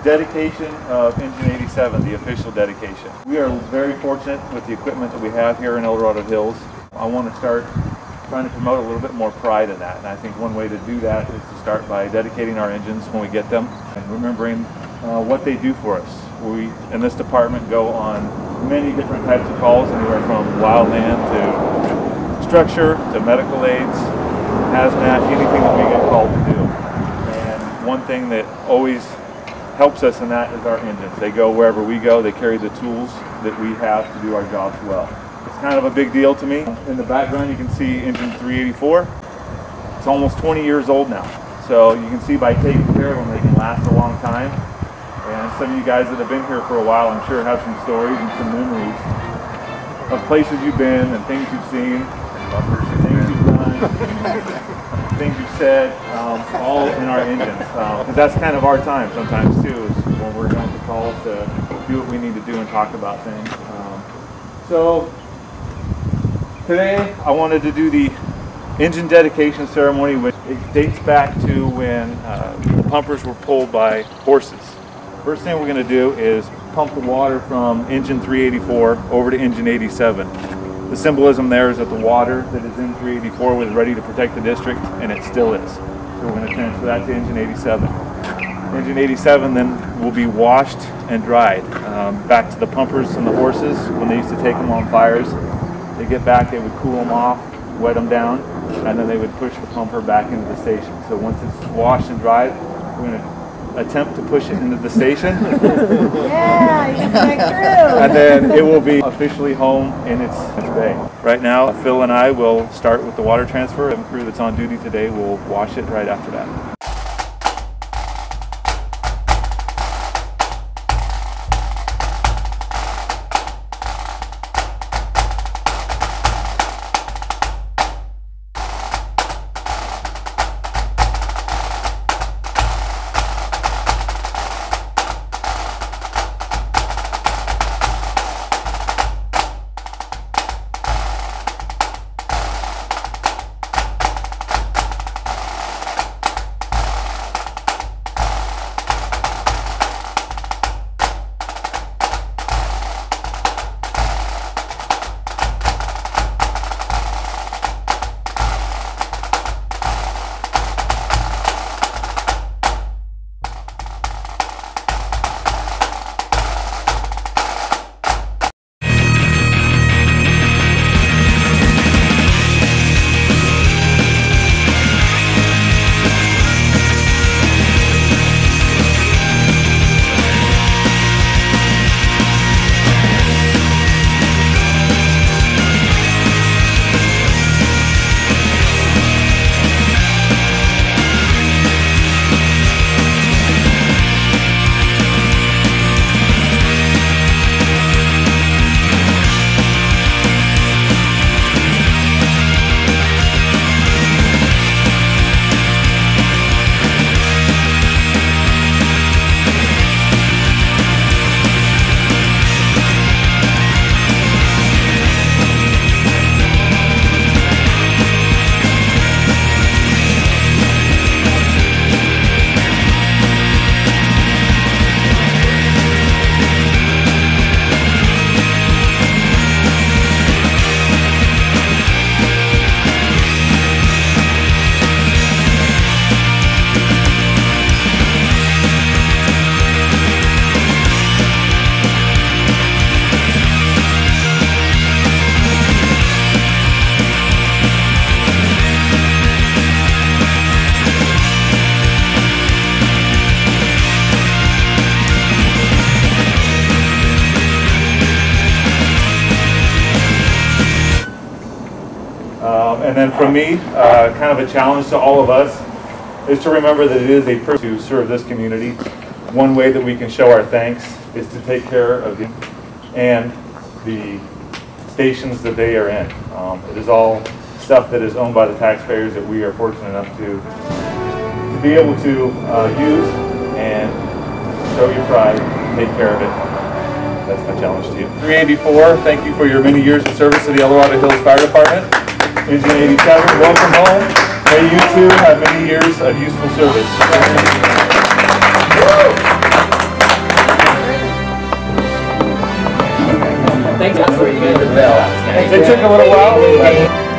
dedication of Engine 87, the official dedication. We are very fortunate with the equipment that we have here in El Dorado Hills. I want to start trying to promote a little bit more pride in that, and I think one way to do that is to start by dedicating our engines when we get them and remembering what they do for us. We in this department go on many different types of calls, anywhere from wildland to structure to medical aids, hazmat, anything that we get called to do. And one thing that always helps us in that is our engines. They go wherever we go. They carry the tools that we have to do our jobs well. It's kind of a big deal to me. In the background you can see engine 384. It's almost 20 years old now. So you can see by taking care of them, they can last a long time. And some of you guys that have been here for a while, I'm sure, have some stories and some memories of places you've been and things you've seen, things you've done, things you've said, all in our engines. Because that's kind of our time sometimes too, is when we're going to call to do what we need to do and talk about things. So today I wanted to do the engine dedication ceremony, which it dates back to when the pumpers were pulled by horses. First thing we're going to do is pump the water from engine 384 over to engine 87. The symbolism there is that the water that is in 384 was ready to protect the district, and it still is. So we're going to transfer that to engine 87. Engine 87 then will be washed and dried. Back to the pumpers and the horses, when they used to take them on fires, they get back, they would cool them off, wet them down, and then they would push the pumper back into the station. So once it's washed and dried, we're going to attempt to push it into the station. Yeah, you can break through. And then it will be officially home in its bay. Right now, Phil and I will start with the water transfer, and the crew that's on duty today will wash it right after that. And then from me, kind of a challenge to all of us is to remember that it is a privilege to serve this community. One way that we can show our thanks is to take care of them and the stations that they are in. It is all stuff that is owned by the taxpayers that we are fortunate enough to be able to use and show your pride, take care of it. That's my challenge to you. 384, thank you for your many years of service to the El Dorado Hills Fire Department. Engine 87, welcome home. May you too have many years of useful service. think that's where you get the bell. It took a little while, but